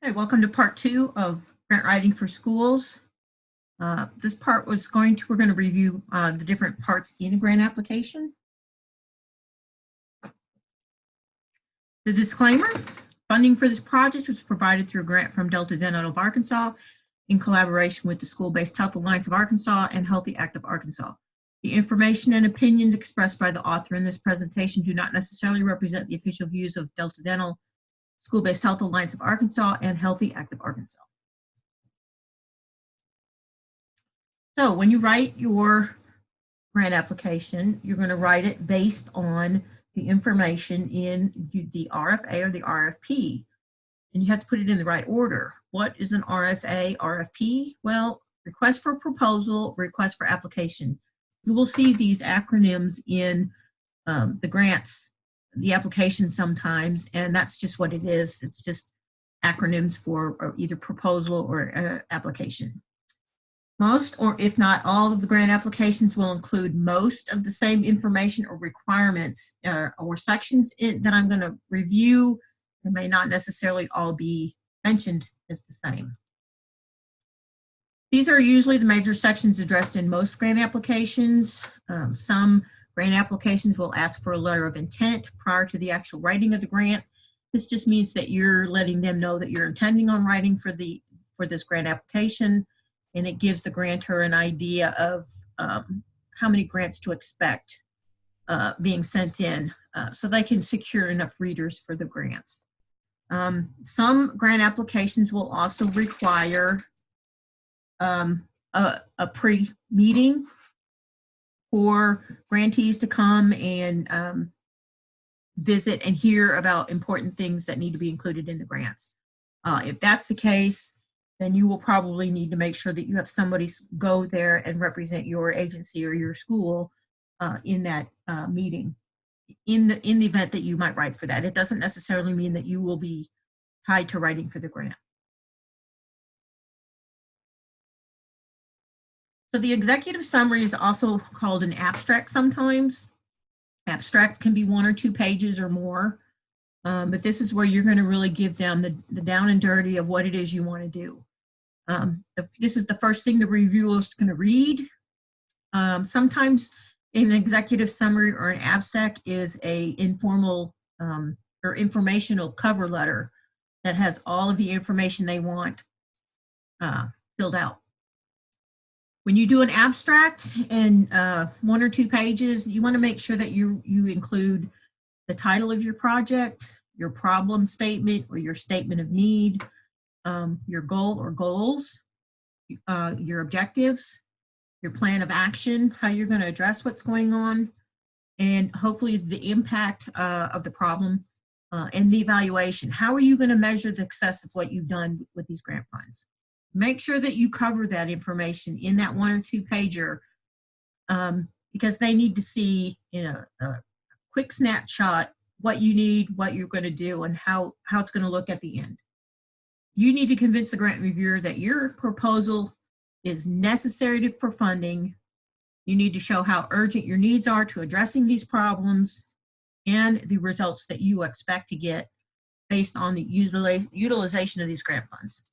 Hey, welcome to part 2 of grant writing for schools. This part we're going to review the different parts in a grant application. The disclaimer: funding for this project was provided through a grant from Delta Dental of Arkansas in collaboration with the School-Based Health Alliance of Arkansas and Healthy Active Arkansas. The information and opinions expressed by the author in this presentation do not necessarily represent the official views of Delta Dental, School-Based Health Alliance of Arkansas, and Healthy Active Arkansas. So when you write your grant application, you're going to write it based on the information in the RFA or the RFP, and you have to put it in the right order. What is an RFA, RFP? Well, request for proposal, request for application. You will see these acronyms in the grants, the application sometimes, and that's just what it is. It's just acronyms for either proposal or application. Most, or if not all, of the grant applications will include most of the same information or requirements or sections that I'm going to review. They may not necessarily all be mentioned as the same. These are usually the major sections addressed in most grant applications. Some grant applications will ask for a letter of intent prior to the actual writing of the grant. This just means that you're letting them know that you're intending on writing for this grant application, and it gives the grantor an idea of how many grants to expect being sent in so they can secure enough readers for the grants. Some grant applications will also require a pre-meeting for grantees to come and visit and hear about important things that need to be included in the grants. If that's the case, then you will probably need to make sure that you have somebody go there and represent your agency or your school in that meeting in the event that you might write for that. It doesn't necessarily mean that you will be tied to writing for the grant. So the executive summary is also called an abstract sometimes. Abstract can be 1 or 2 pages or more, but this is where you're going to really give them the down and dirty of what it is you want to do. This is the first thing the reviewer is going to read. Sometimes an executive summary or an abstract is a informal or informational cover letter that has all of the information they want filled out. When you do an abstract in 1 or 2 pages, you want to make sure that you include the title of your project, your problem statement or your statement of need, your goal or goals, your objectives, your plan of action, how you're going to address what's going on, and hopefully the impact of the problem and the evaluation. How are you going to measure the success of what you've done with these grant funds? Make sure that you cover that information in that 1 or 2 pager because they need to see in a quick snapshot what you need, what you're going to do, and how it's going to look at the end. You need to convince the grant reviewer that your proposal is necessary for funding. You need to show how urgent your needs are to addressing these problems and the results that you expect to get based on the utilization of these grant funds.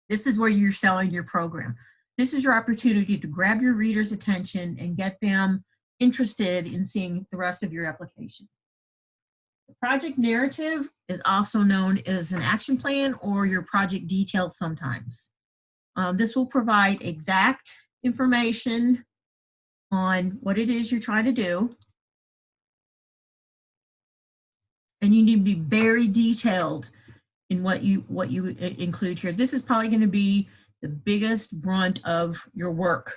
This is where you're selling your program. This is your opportunity to grab your reader's attention and get them interested in seeing the rest of your application. The project narrative is also known as an action plan or your project details sometimes. This will provide exact information on what it is you're trying to do. And you need to be very detailed in what you include here. This is probably going to be the biggest brunt of your work,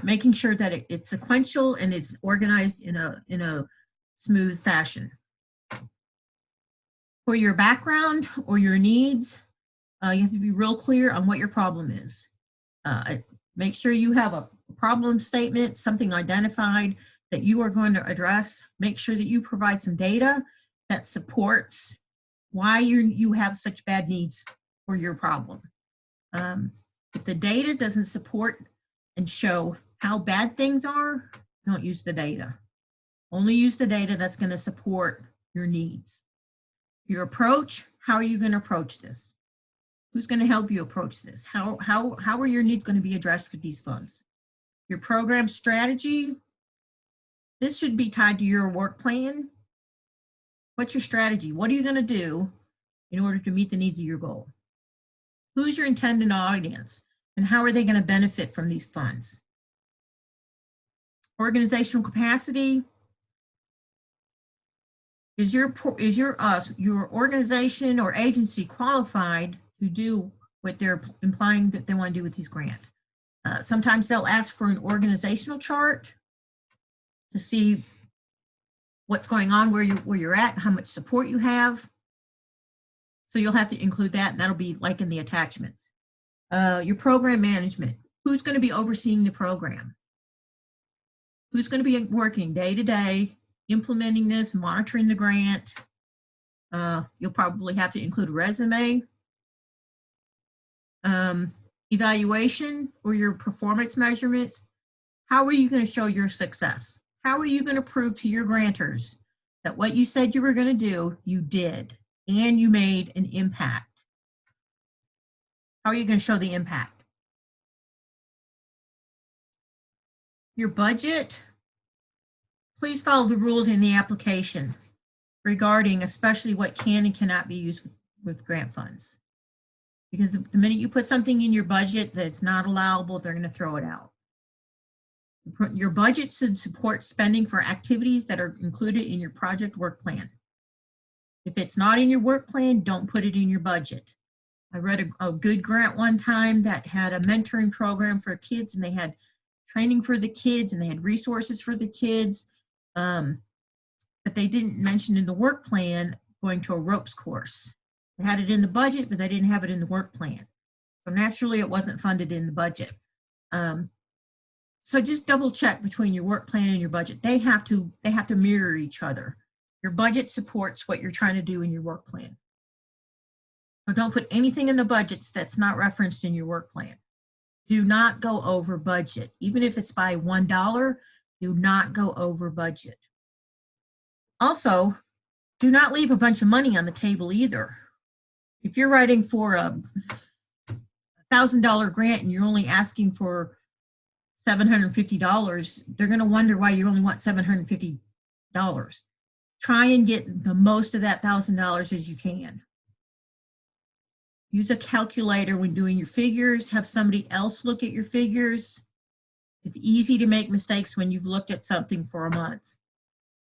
making sure that it's sequential and it's organized in a smooth fashion. For your background or your needs, you have to be real clear on what your problem is. Make sure you have a problem statement, something identified that you are going to address. Make sure that you provide some data that supports why you have such bad needs for your problem. If the data doesn't support and show how bad things are, don't use the data. Only use the data that's going to support your needs. Your approach, how are you going to approach this? Who's going to help you approach this? How are your needs going to be addressed with these funds? Your program strategy, this should be tied to your work plan. What's your strategy? What are you going to do in order to meet the needs of your goal? Who's your intended audience, and how are they going to benefit from these funds? Organizational capacity. Is your organization or agency qualified to do what they're implying that they want to do with these grants? Sometimes they'll ask for an organizational chart to see what's going on, where you're at, how much support you have. So you'll have to include that, and that'll be like in the attachments. Your program management. Who's going to be overseeing the program? Who's going to be working day to day, implementing this, monitoring the grant? You'll probably have to include a resume. Evaluation or your performance measurements. How are you going to show your success? How are you going to prove to your grantors that what you said you were going to do, you did, and you made an impact? How are you going to show the impact? Your budget. Please follow the rules in the application regarding especially what can and cannot be used with grant funds. Because the minute you put something in your budget that's not allowable, they're going to throw it out. Your budget should support spending for activities that are included in your project work plan. If it's not in your work plan, don't put it in your budget. I read a good grant one time that had a mentoring program for kids, and they had training for the kids, and they had resources for the kids. But they didn't mention in the work plan going to a ropes course. They had it in the budget, but they didn't have it in the work plan. So naturally, it wasn't funded in the budget. So just double check between your work plan and your budget. They have to mirror each other. Your budget supports what you're trying to do in your work plan. So don't put anything in the budgets that's not referenced in your work plan. Do not go over budget. Even if it's by $1, do not go over budget. Also, do not leave a bunch of money on the table either. If you're writing for a $1,000 grant and you're only asking for $750, they're going to wonder why you only want $750. Try and get the most of that $1,000 as you can. Use a calculator when doing your figures. Have somebody else look at your figures. It's easy to make mistakes when you've looked at something for a month.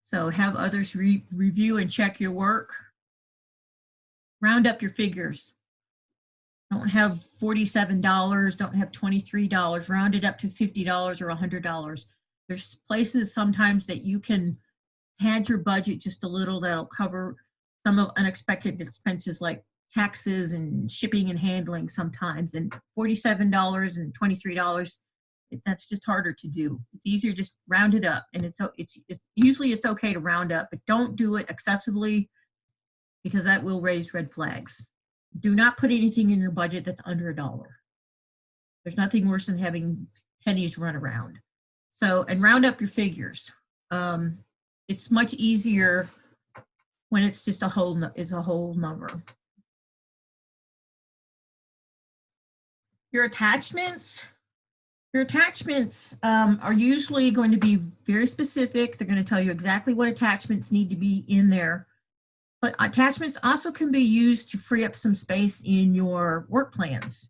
So have others review and check your work. Round up your figures. Don't have $47, don't have $23. Round it up to $50 or $100. There's places sometimes that you can pad your budget just a little that'll cover some of unexpected expenses like taxes and shipping and handling sometimes. And $47 and $23, that's just harder to do. It's easier just round it up. And it's usually it's okay to round up, but don't do it excessively because that will raise red flags. Do not put anything in your budget that's under $1. There's nothing worse than having pennies run around. So, and round up your figures. It's much easier when it's just a whole number. Your attachments are usually going to be very specific. They're going to tell you exactly what attachments need to be in there. But attachments also can be used to free up some space in your work plans.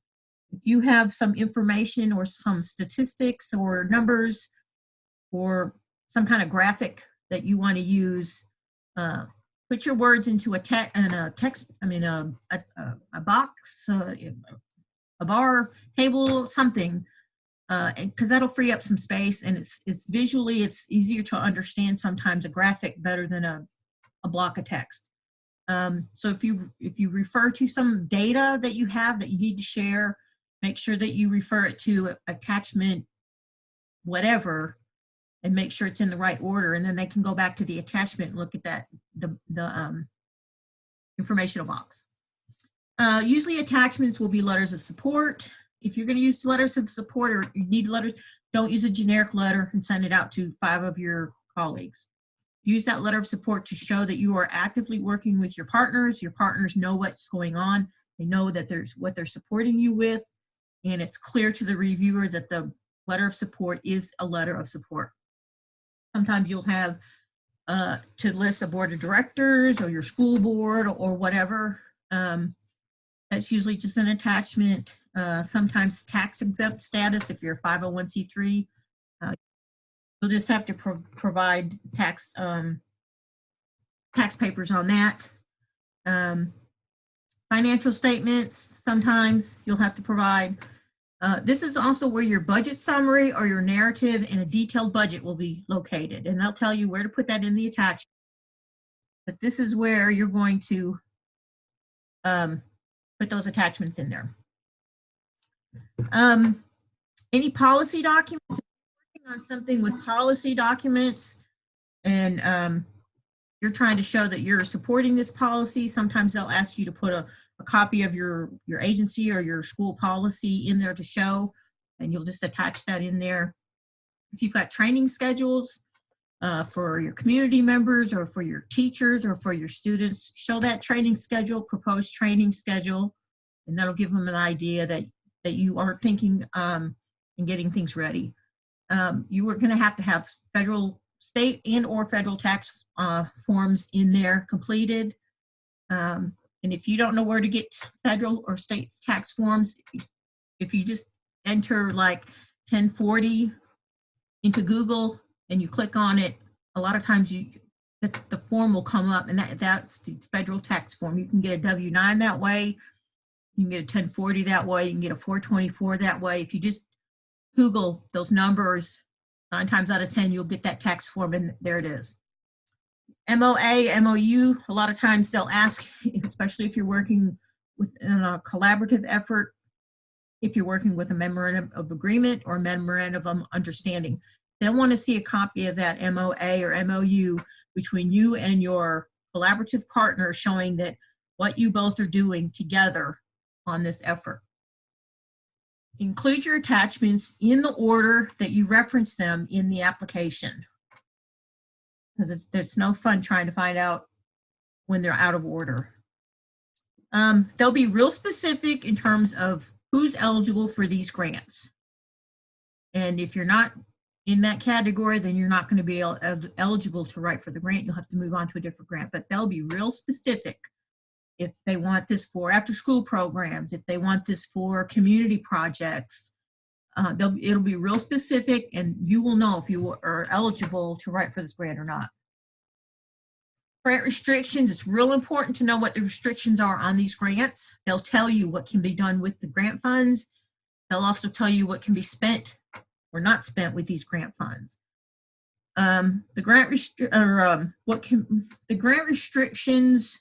If you have some information or some statistics or numbers or some kind of graphic that you want to use, put your words into a box, a bar, table, something, because that'll free up some space, and it's visually, it's easier to understand sometimes a graphic better than a block of text. So if you refer to some data that you have that you need to share, make sure that you refer it to attachment whatever, and make sure it's in the right order, and then they can go back to the attachment and look at that the informational box. Usually attachments will be letters of support. If you're going to use letters of support or you need letters, don't use a generic letter and send it out to 5 of your colleagues. Use that letter of support to show that you are actively working with your partners. Your partners know what's going on. They know that there's what they're supporting you with, and it's clear to the reviewer that the letter of support is a letter of support. Sometimes you'll have to list a board of directors or your school board or whatever. That's usually just an attachment. Sometimes tax exempt status if you're a 501c3. You'll just have to provide tax papers on that. Financial statements, sometimes you'll have to provide. This is also where your budget summary or your narrative and a detailed budget will be located, and they'll tell you where to put that in the attachment. But this is where you're going to put those attachments in there. Any policy documents, if you're working on something with policy documents and you're trying to show that you're supporting this policy, sometimes they'll ask you to put a copy of your agency or your school policy in there to show, and you'll just attach that in there. If you've got training schedules for your community members or for your teachers or for your students, show that training schedule, proposed training schedule, and that'll give them an idea that you are thinking and getting things ready. You are going to have federal, state, and or federal tax forms in there completed. And if you don't know where to get federal or state tax forms, if you just enter like 1040 into Google and you click on it, a lot of times the form will come up, and that's the federal tax form. You can get a W-9 that way. You can get a 1040 that way. You can get a 424 that way. If you just Google those numbers, 9 times out of 10, you'll get that tax form, and there it is. MOA, MOU, a lot of times they'll ask, especially if you're working in a collaborative effort, if you're working with a memorandum of agreement or a memorandum of understanding, they'll want to see a copy of that MOA or MOU between you and your collaborative partner, showing that what you both are doing together on this effort. Include your attachments in the order that you reference them in the application, because there's no fun trying to find out when they're out of order. They'll be real specific in terms of who's eligible for these grants. And if you're not in that category, then you're not going to be eligible to write for the grant. You'll have to move on to a different grant, but they'll be real specific. If they want this for after school programs, if they want this for community projects, it'll be real specific, and you will know if you are eligible to write for this grant or not. Grant restrictions, it's real important to know what the restrictions are on these grants. They'll tell you what can be done with the grant funds. They'll also tell you what can be spent or not spent with these grant funds. The grant restrictions,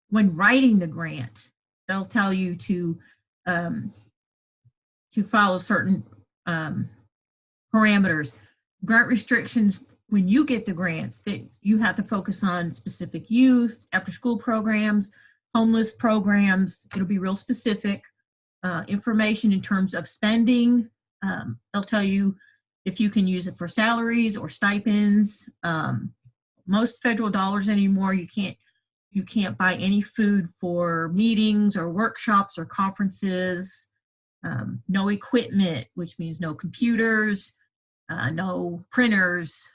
when writing the grant, they'll tell you to follow certain parameters. Grant restrictions, when you get the grants, that you have to focus on specific youth, after school programs, homeless programs. It'll be real specific. Information in terms of spending. They'll tell you if you can use it for salaries or stipends. Most federal dollars anymore, you can't buy any food for meetings or workshops or conferences. No equipment, which means no computers, no printers,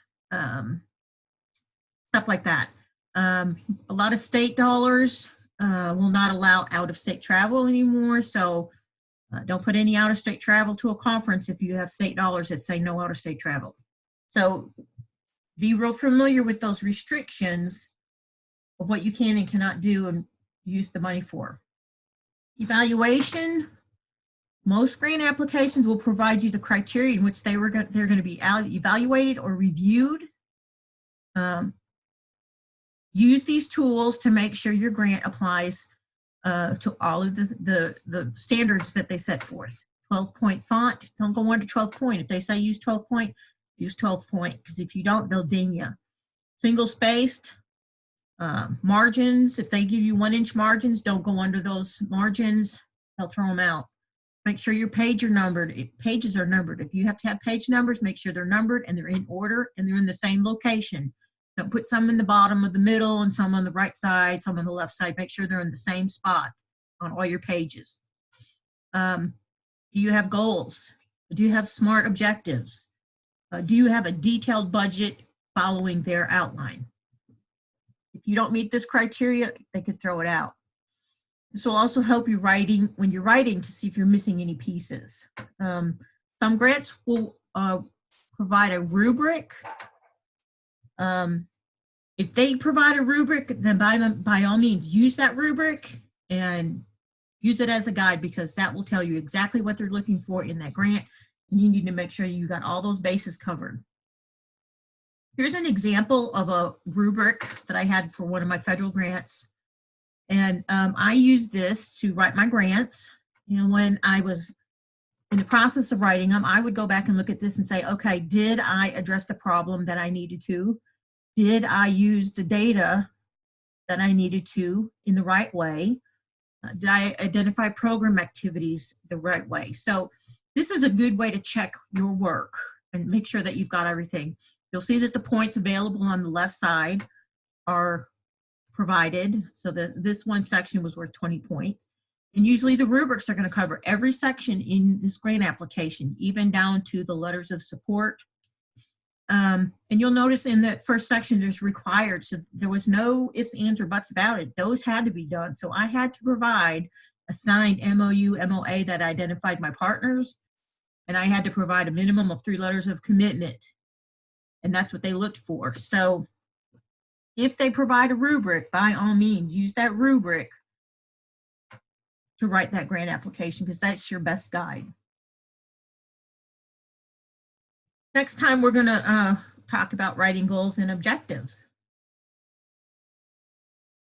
stuff like that. A lot of state dollars will not allow out-of-state travel anymore, so don't put any out-of-state travel to a conference if you have state dollars that say no out-of-state travel. So be real familiar with those restrictions of what you can and cannot do and use the money for. Evaluation. Most grant applications will provide you the criteria in which they're going to be evaluated or reviewed. Use these tools to make sure your grant applies to all of the standards that they set forth. 12-point font, don't go under 12-point. If they say use 12-point, use 12-point, because if you don't, they'll ding you. Single-spaced, margins, if they give you 1-inch margins, don't go under those margins. They'll throw them out. Make sure your pages are numbered. If you have to have page numbers, make sure they're numbered and they're in order and they're in the same location. Don't put some in the bottom of the middle and some on the right side, some on the left side. Make sure they're in the same spot on all your pages. Do you have goals? Do you have SMART objectives? Do you have a detailed budget following their outline? If you don't meet this criteria, they could throw it out. This will also help you when you're writing to see if you're missing any pieces. Some grants will provide a rubric. If they provide a rubric, then by all means use that rubric and use it as a guide, because that will tell you exactly what they're looking for in that grant, and you need to make sure you got all those bases covered. Here's an example of a rubric that I had for one of my federal grants. And I used this to write my grants. And when I was in the process of writing them, I would go back and look at this and say, okay, did I address the problem that I needed to? Did I use the data that I needed to in the right way? Did I identify program activities the right way? So this is a good way to check your work and make sure that you've got everything. You'll see that the points available on the left side are provided. So this one section was worth 20 points. And usually the rubrics are going to cover every section in this grant application, even down to the letters of support. And you'll notice in the first section there's required, so there was no ifs, ands, or buts about it. Those had to be done. So I had to provide a signed MOU, MOA that identified my partners, and I had to provide a minimum of 3 letters of commitment. And that's what they looked for. So if they provide a rubric, by all means, use that rubric to write that grant application, because that's your best guide. Next time, we're going to talk about writing goals and objectives.